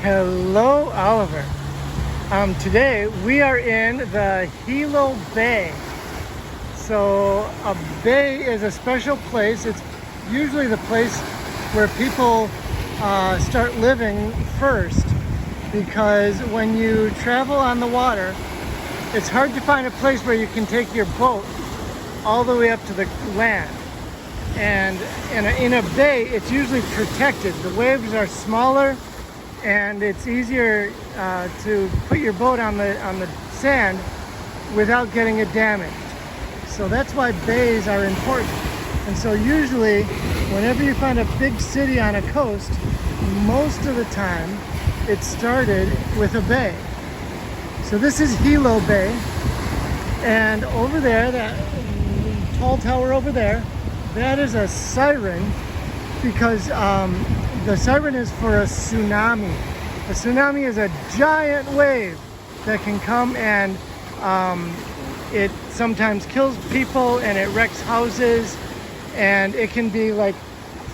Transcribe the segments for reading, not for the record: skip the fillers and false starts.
Hello, Oliver. Today we are in the Hilo Bay. So a bay is a special place. It's usually the place where people start living first, because when you travel on the water, it's hard to find a place where you can take your boat all the way up to the land. And in a bay, it's usually protected. The waves are smaller, and it's easier to put your boat on the sand without getting it damaged. So that's why bays are important. And so usually, whenever you find a big city on a coast, most of the time, it started with a bay. So this is Hilo Bay, and over there, that tall tower over there, that is a siren, because the siren is for a tsunami. A tsunami is a giant wave that can come, and it sometimes kills people, and it wrecks houses, and it can be like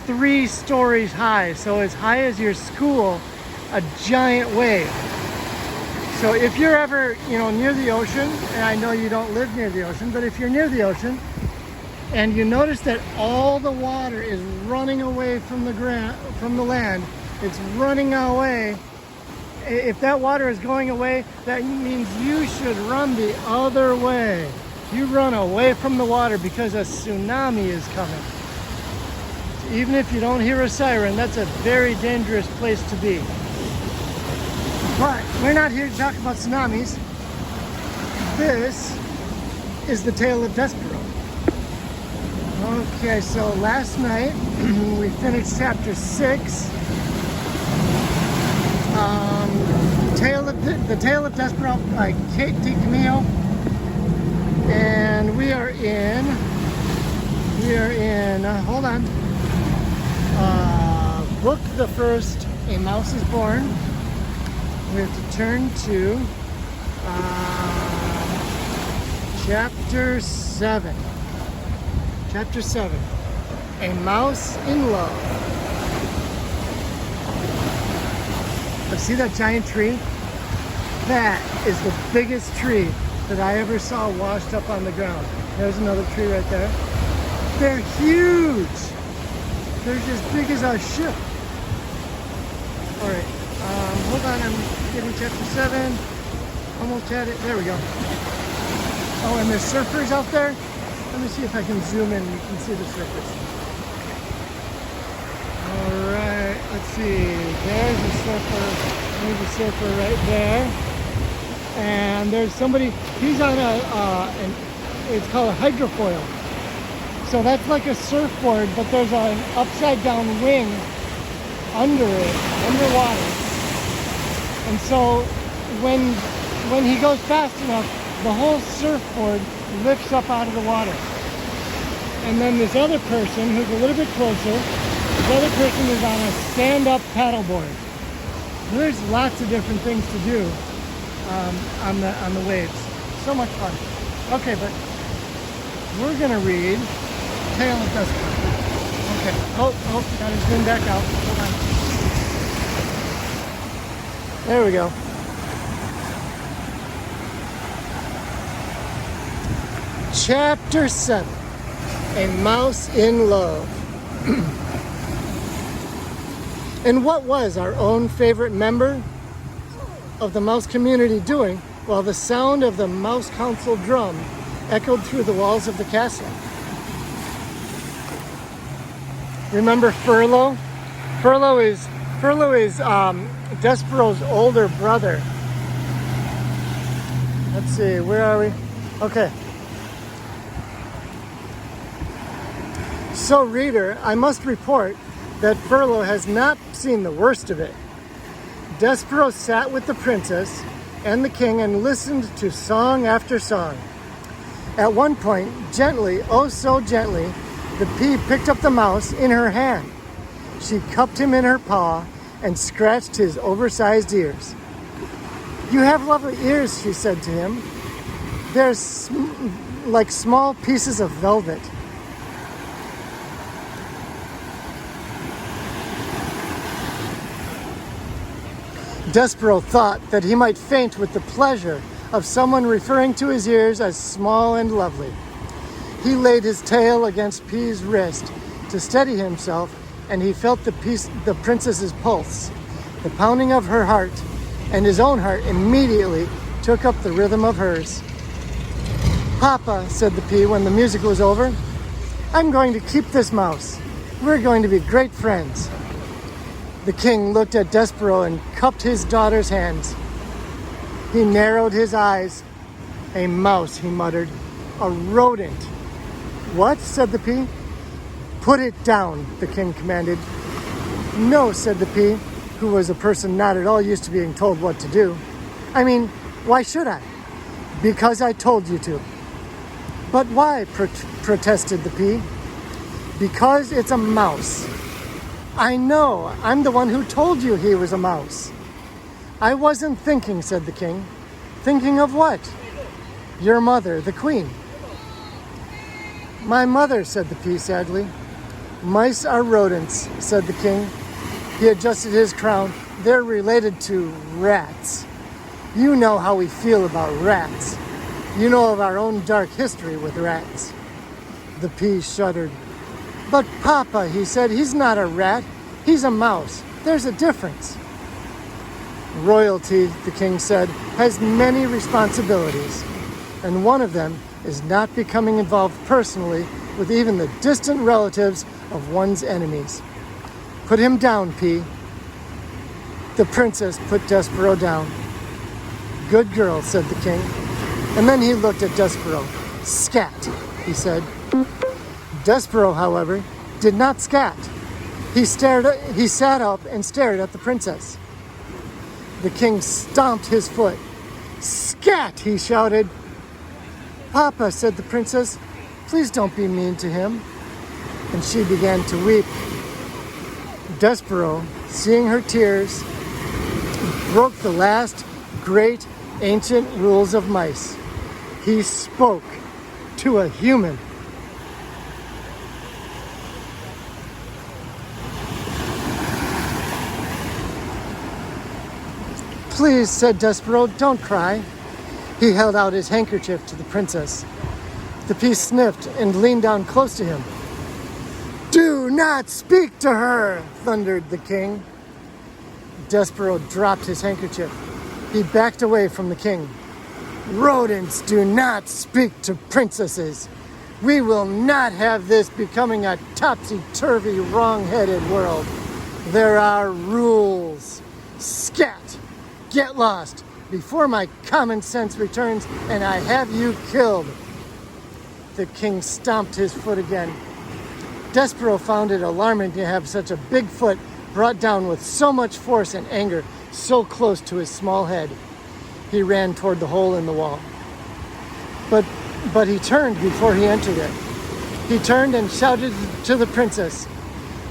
3 stories high. So as high as your school, a giant wave. So if you're ever, near the ocean, and I know you don't live near the ocean, but if you're near the ocean, and you notice that all the water is running away from the land, it's running away. If that water is going away, that means you should run the other way. You run away from the water, because a tsunami is coming. Even if you don't hear a siren, that's a very dangerous place to be. But we're not here to talk about tsunamis. This is the tale of Despero. Okay, so last night we finished chapter 6. The Tale of Despero by Kate DiCamillo. And we are in, hold on, book the first, A Mouse is Born. We have to turn to chapter 7. Chapter 7, A Mouse in Love. See that giant tree? That is the biggest tree that I ever saw washed up on the ground. There's another tree right there. They're huge. They're as big as a ship. All right, hold on, I'm getting chapter 7. Almost at it, there we go. Oh, and there's surfers out there. Let me see if I can zoom in. You can see the surfers. All right, let's see. There's a surfer. There's a surfer right there. And there's somebody. He's on it's called a hydrofoil. So that's like a surfboard, but there's an upside down wing under it, underwater. And so when he goes fast enough, the whole surfboard lifts up out of the water. And then this other person, who's a little bit closer, this other person is on a stand-up paddleboard. There's lots of different things to do on the waves. So much fun. Okay, but we're gonna read Tale of Despero. Okay. Oh, gotta zoom back out. Hold on. There we go. Chapter 7, A Mouse in Love. And what was our own favorite member of the mouse community doing while the sound of the Mouse Council drum echoed through the walls of the castle? Remember Furlough? Furlough is Despero's older brother. Let's see, where are we? Okay. So, reader, I must report that Furlough has not seen the worst of it. Despero sat with the princess and the king and listened to song after song. At one point, gently, oh so gently, the pea picked up the mouse in her hand. She cupped him in her paw and scratched his oversized ears. "You have lovely ears," she said to him. "They're like small pieces of velvet." Despero thought that he might faint with the pleasure of someone referring to his ears as small and lovely. He laid his tail against P's wrist to steady himself, and he felt the princess's pulse, the pounding of her heart, and his own heart immediately took up the rhythm of hers. "Papa," said the P when the music was over, "I'm going to keep this mouse. We're going to be great friends." The king looked at Despero and cupped his daughter's hands. He narrowed his eyes. "A mouse," he muttered. "A rodent." "What?" said the P. "Put it down," the king commanded. "No," said the P, who was a person not at all used to being told what to do. "I mean, why should I?" "Because I told you to." "But why?" protested the P. "Because it's a mouse." "I know. I'm the one who told you he was a mouse." "I wasn't thinking," said the king. "Thinking of what?" "Your mother, the queen." "My mother," said the P sadly. "Mice are rodents," said the king. He adjusted his crown. "They're related to rats. You know how we feel about rats. You know of our own dark history with rats." The P shuddered. "But Papa," he said, "he's not a rat. He's a mouse. There's a difference." "Royalty," the king said, "has many responsibilities, and one of them is not becoming involved personally with even the distant relatives of one's enemies. Put him down, P." The princess put Despero down. "Good girl," said the king. And then he looked at Despero. "Scat," he said. Despero, however, did not scat. He sat up and stared at the princess. The king stomped his foot. "Scat!" he shouted. "Papa," said the princess, "please don't be mean to him." And she began to weep. Despero, seeing her tears, broke the last great ancient rules of mice. He spoke to a human. "Please," said Despero, "don't cry." He held out his handkerchief to the princess. The P sniffed and leaned down close to him. "Do not speak to her," thundered the king. Despero dropped his handkerchief. He backed away from the king. "Rodents do not speak to princesses. We will not have this becoming a topsy-turvy, wrong-headed world. There are rules. Scat! Get lost before my common sense returns and I have you killed." The king stomped his foot again. Despero found it alarming to have such a big foot brought down with so much force and anger so close to his small head. He ran toward the hole in the wall. But he turned before he entered it. He turned and shouted to the princess,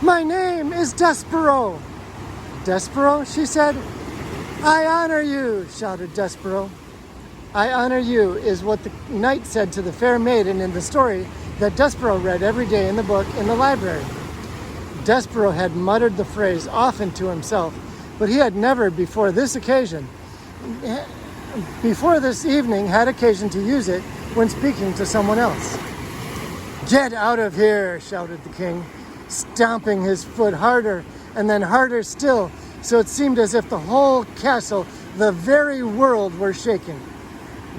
"My name is Despero." "Despero?" she said. "I honor you," shouted Despero. "I honor you" is what the knight said to the fair maiden in the story that Despero read every day in the book in the library. Despero had muttered the phrase often to himself, but he had never before this evening had occasion to use it when speaking to someone else. "Get out of here," shouted the king, stomping his foot harder and then harder still, so it seemed as if the whole castle, the very world, were shaking.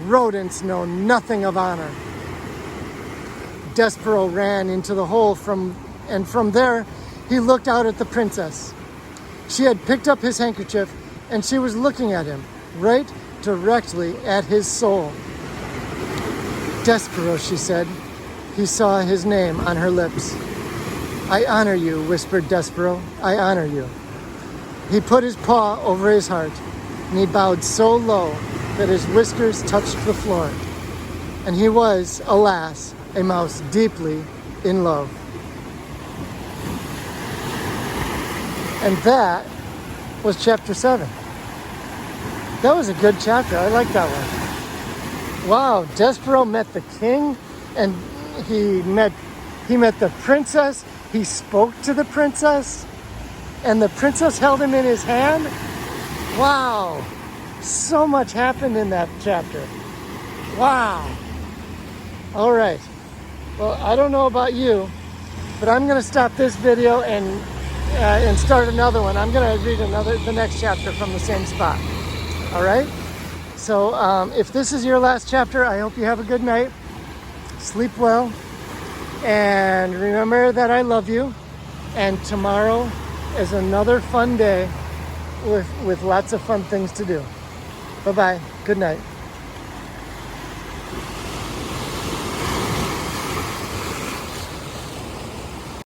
"Rodents know nothing of honor." Despero ran into the hole and from there he looked out at the princess. She had picked up his handkerchief and she was looking at him, right directly at his soul. "Despero," she said. He saw his name on her lips. "I honor you," whispered Despero. "I honor you." He put his paw over his heart, and he bowed so low that his whiskers touched the floor. And he was, alas, a mouse deeply in love. And that was chapter 7. That was a good chapter. I like that one. Wow, Despero met the king, and he met the princess. He spoke to the princess, and the princess held him in his hand. Wow. So much happened in that chapter. Wow. All right. Well, I don't know about you, but I'm going to stop this video and start another one. I'm going to read the next chapter from the same spot. All right? So if this is your last chapter, I hope you have a good night. Sleep well. And remember that I love you. And tomorrow is another fun day with lots of fun things to do. Bye-bye. Good night.